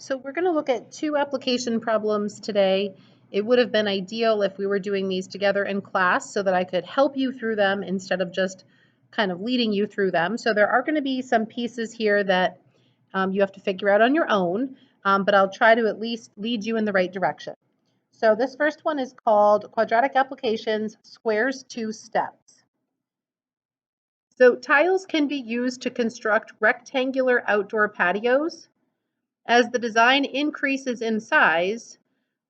So we're going to look at two application problems today. It would have been ideal if we were doing these together in class so that I could help you through them instead of just kind of leading you through them. So there are going to be some pieces here that you have to figure out on your own, but I'll try to at least lead you in the right direction. So this first one is called Quadratic Applications, Squares 2 Steps. So tiles can be used to construct rectangular outdoor patios. As the design increases in size,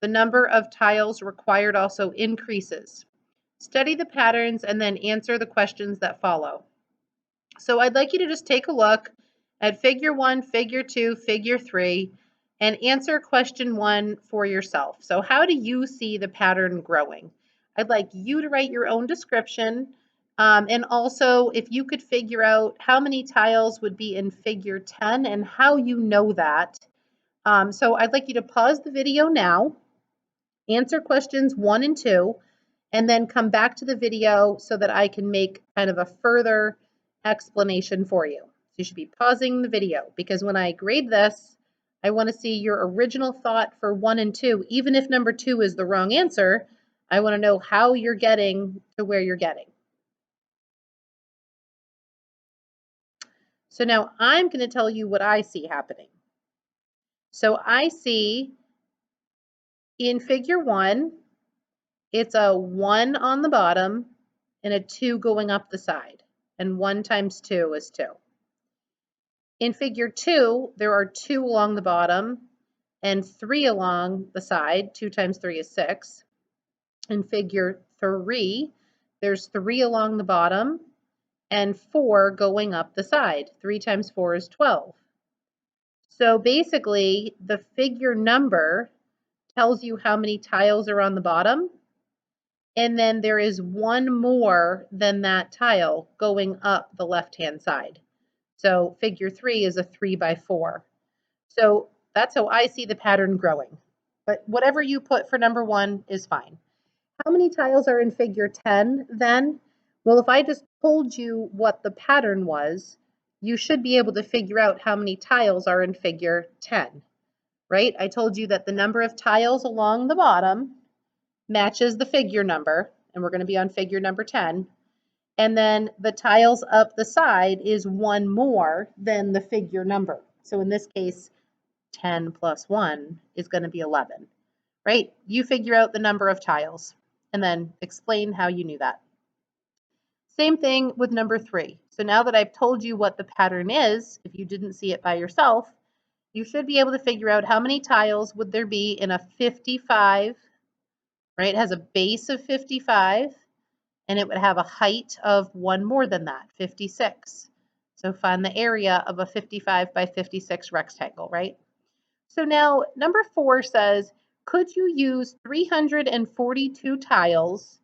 the number of tiles required also increases. Study the patterns and then answer the questions that follow. So I'd like you to just take a look at figure 1, figure 2, figure 3, and answer question 1 for yourself. So how do you see the pattern growing? I'd like you to write your own description. And also, if you could figure out how many tiles would be in figure 10 and how you know that. So I'd like you to pause the video now, answer questions 1 and 2, and then come back to the video so that I can make kind of a further explanation for you. So you should be pausing the video because when I grade this, I want to see your original thought for 1 and 2. Even if number 2 is the wrong answer, I want to know how you're getting to where you're getting. So now I'm going to tell you what I see happening. So I see in figure 1, it's a 1 on the bottom and a 2 going up the side. And 1 times 2 is 2. In figure 2, there are 2 along the bottom and 3 along the side. 2 times 3 is 6. In figure 3, there's 3 along the bottom and 4 going up the side. 3 times 4 is 12. So basically, the figure number tells you how many tiles are on the bottom, and then there is 1 more than that tile going up the left-hand side. So figure 3 is a 3 by 4. So that's how I see the pattern growing. But whatever you put for number 1 is fine. How many tiles are in figure 10 then? Well, if I just told you what the pattern was, you should be able to figure out how many tiles are in figure 10, right? I told you that the number of tiles along the bottom matches the figure number, and we're going to be on figure number 10. And then the tiles up the side is 1 more than the figure number. So in this case, 10 plus 1 is going to be 11, right? You figure out the number of tiles and then explain how you knew that. Same thing with number 3. So now that I've told you what the pattern is, if you didn't see it by yourself, you should be able to figure out how many tiles would there be in a 55, right? It has a base of 55, and it would have a height of 1 more than that, 56. So find the area of a 55 by 56 rectangle, right? So now number 4 says, could you use 342 tiles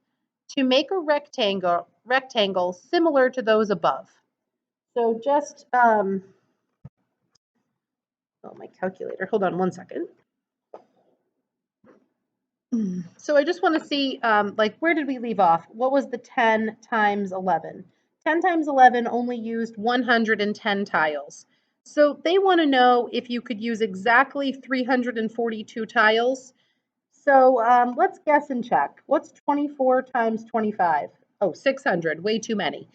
to make a rectangle similar to those above? So just, oh, my calculator, hold on 1 second. So I just want to see, like, where did we leave off? What was the 10 times 11? 10 times 11 only used 110 tiles. So they want to know if you could use exactly 342 tiles. So let's guess and check. What's 24 times 25? Oh, 600, way too many.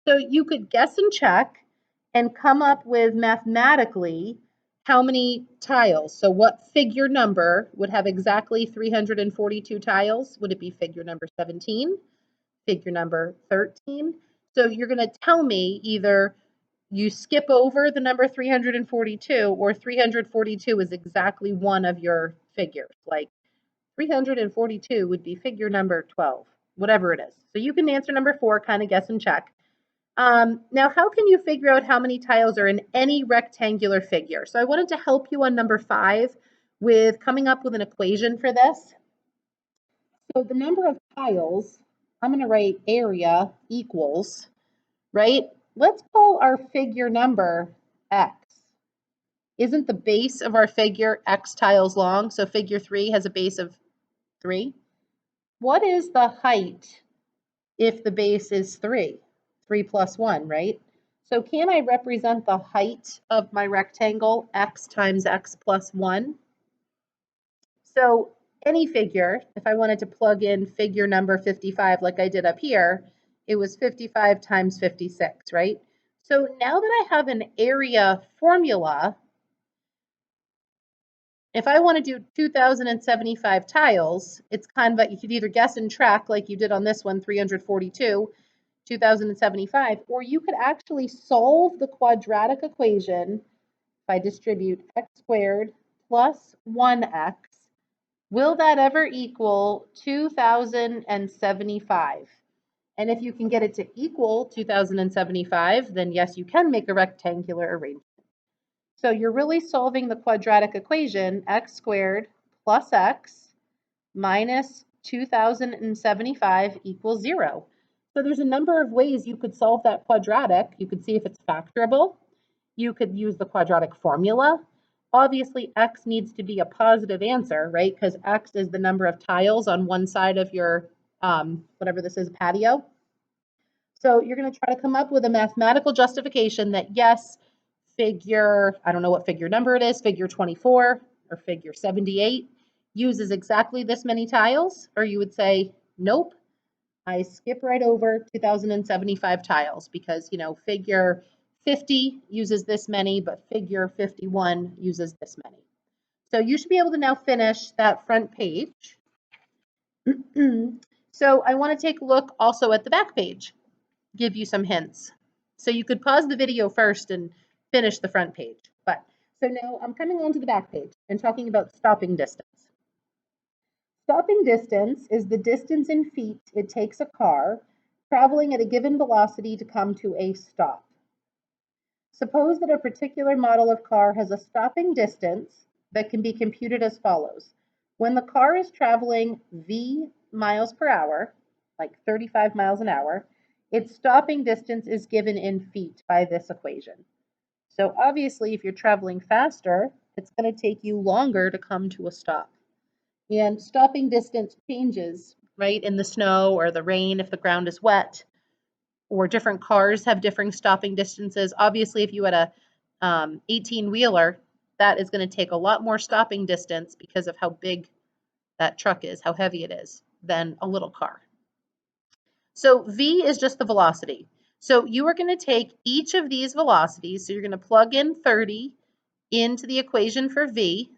So you could guess and check and come up with mathematically how many tiles. So what figure number would have exactly 342 tiles? Would it be figure number 17? Figure number 13? So you're going to tell me either you skip over the number 342 or 342 is exactly one of your figures. Like 342 would be figure number 12, whatever it is. So you can answer number 4, kind of guess and check. Now, how can you figure out how many tiles are in any rectangular figure? So I wanted to help you on number 5 with coming up with an equation for this. So the number of tiles, I'm going to write area equals, right? Let's call our figure number x. Isn't the base of our figure x tiles long? So figure 3 has a base of 3. What is the height if the base is 3? 3 plus 1, right? So can I represent the height of my rectangle, x times x plus 1? So any figure, if I wanted to plug in figure number 55 like I did up here, it was 55 times 56, right? So now that I have an area formula, if I want to do 2,075 tiles, it's kind of, you could either guess and track like you did on this one, 342, 2,075, or you could actually solve the quadratic equation if I distribute x squared plus 1x. Will that ever equal 2,075? And if you can get it to equal 2,075, then yes, you can make a rectangular arrangement. So you're really solving the quadratic equation, x squared plus x minus 2,075 equals 0. So there's a number of ways you could solve that quadratic. You could see if it's factorable. You could use the quadratic formula. Obviously, x needs to be a positive answer, right? Because x is the number of tiles on one side of your, whatever this is, patio. So you're going to try to come up with a mathematical justification that yes, figure, I don't know what figure number it is, figure 24 or figure 78 uses exactly this many tiles, or you would say, nope, I skip right over 2,075 tiles because, you know, figure 50 uses this many, but figure 51 uses this many. So you should be able to now finish that front page. So I want to take a look also at the back page, give you some hints. So you could pause the video first and finish the front page. But so now I'm coming on to the back page and talking about stopping distance. Stopping distance is the distance in feet it takes a car traveling at a given velocity to come to a stop. Suppose that a particular model of car has a stopping distance that can be computed as follows. When the car is traveling v miles per hour, like 35 miles an hour, its stopping distance is given in feet by this equation. So obviously, if you're traveling faster, it's going to take you longer to come to a stop. And stopping distance changes, right, in the snow or the rain if the ground is wet, or different cars have different stopping distances. Obviously, if you had a 18-wheeler, that is going to take a lot more stopping distance because of how big that truck is, how heavy it is, than a little car. So v is just the velocity. So you are going to take each of these velocities, so you're going to plug in 30 into the equation for v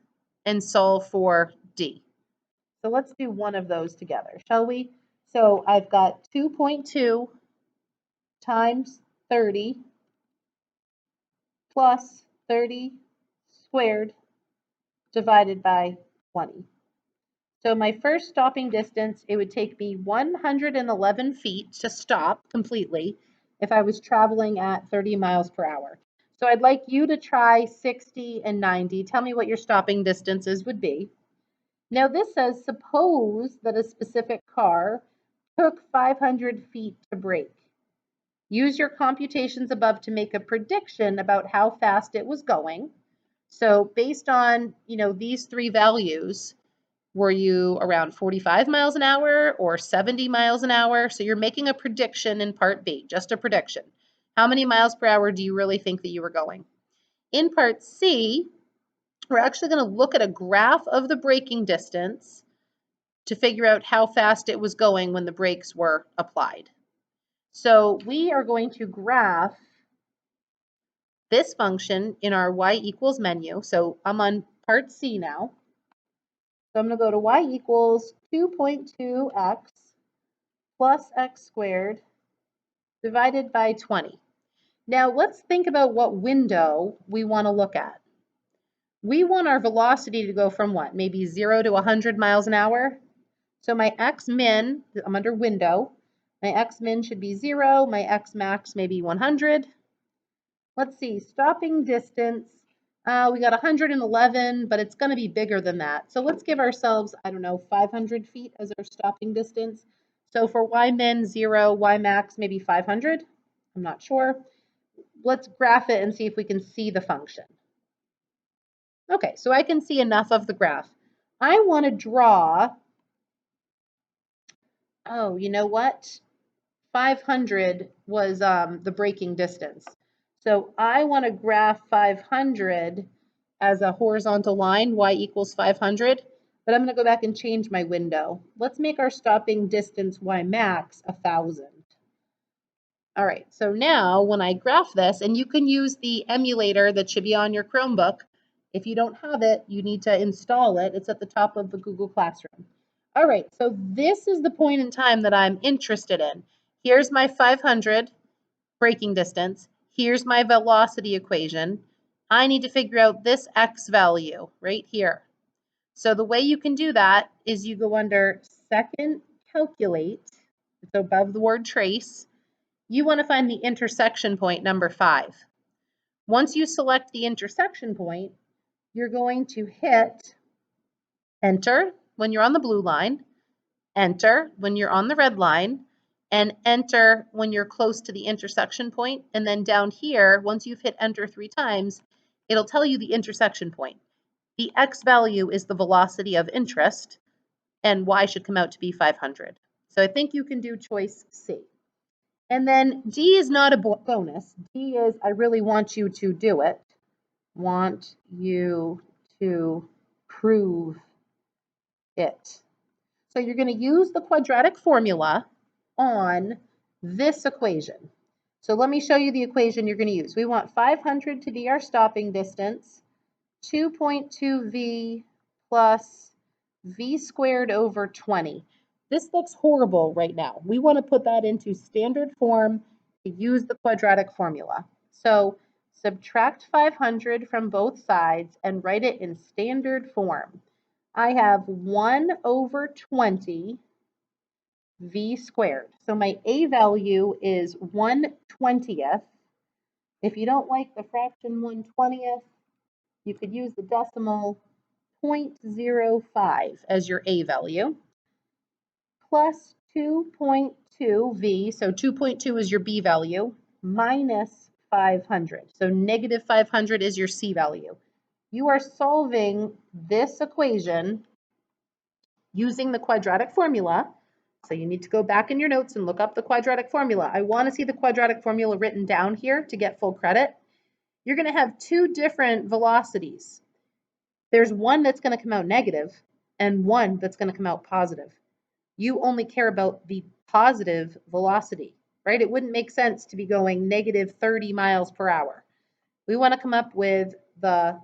and solve for d. So let's do one of those together, shall we? So I've got 2.2 times 30 plus 30 squared divided by 20. So my first stopping distance, it would take me 111 feet to stop completely if I was traveling at 30 miles per hour. So I'd like you to try 60 and 90. Tell me what your stopping distances would be. Now this says, suppose that a specific car took 500 feet to brake. Use your computations above to make a prediction about how fast it was going. So based on, these three values, were you around 45 miles an hour or 70 miles an hour? So you're making a prediction in part B, just a prediction. How many miles per hour do you really think that you were going? In part C, we're actually going to look at a graph of the braking distance to figure out how fast it was going when the brakes were applied. So we are going to graph this function in our y equals menu. So I'm on part C now. So I'm going to go to y equals 2.2x plus x squared divided by 20. Now let's think about what window we want to look at. We want our velocity to go from what? Maybe 0 to 100 miles an hour? So my x min, I'm under window, my x min should be 0, my x max maybe 100. Let's see, stopping distance, we got 111, but it's going to be bigger than that. So let's give ourselves, 500 feet as our stopping distance. So for y min 0, y max maybe 500. I'm not sure. Let's graph it and see if we can see the function. Okay, so I can see enough of the graph. I want to draw, oh, you know what? 500 was the braking distance. So I want to graph 500 as a horizontal line, y equals 500, but I'm going to go back and change my window. Let's make our stopping distance y max 1,000. All right, so now when I graph this, and you can use the emulator that should be on your Chromebook. If you don't have it, you need to install it. It's at the top of the Google Classroom. All right, so this is the point in time that I'm interested in. Here's my 500 braking distance. Here's my velocity equation. I need to figure out this x value right here. So the way you can do that is you go under second calculate. It's above the word trace. You want to find the intersection point, number 5. Once you select the intersection point, you're going to hit enter when you're on the blue line, enter when you're on the red line, and enter when you're close to the intersection point. And then down here, once you've hit enter 3 times, it'll tell you the intersection point. The x value is the velocity of interest, and y should come out to be 500. So I think you can do choice C. And then D is not a bonus. D is I really want you to do it. Want you to prove it. So you're going to use the quadratic formula on this equation. So let me show you the equation you're going to use. We want 500 to be our stopping distance, 2.2v plus v squared over 20. This looks horrible right now. We want to put that into standard form to use the quadratic formula. So subtract 500 from both sides and write it in standard form. I have 1 over 20 v squared. So my a value is 1/20th. If you don't like the fraction 1/20th, you could use the decimal 0.05 as your a value, plus 2.2v, so 2.2 is your b value, minus 500. So negative 500 is your c value. You are solving this equation using the quadratic formula. So you need to go back in your notes and look up the quadratic formula. I want to see the quadratic formula written down here to get full credit. You're going to have 2 different velocities. There's one that's going to come out negative and one that's going to come out positive. You only care about the positive velocity, right? It wouldn't make sense to be going negative 30 miles per hour. We want to come up with the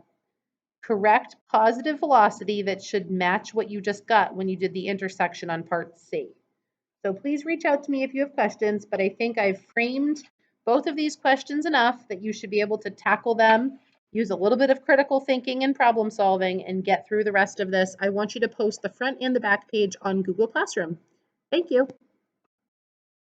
correct positive velocity that should match what you just got when you did the intersection on part C. So please reach out to me if you have questions, but I think I've framed both of these questions enough that you should be able to tackle them, use a little bit of critical thinking and problem solving, and get through the rest of this. I want you to post the front and the back page on Google Classroom. Thank you.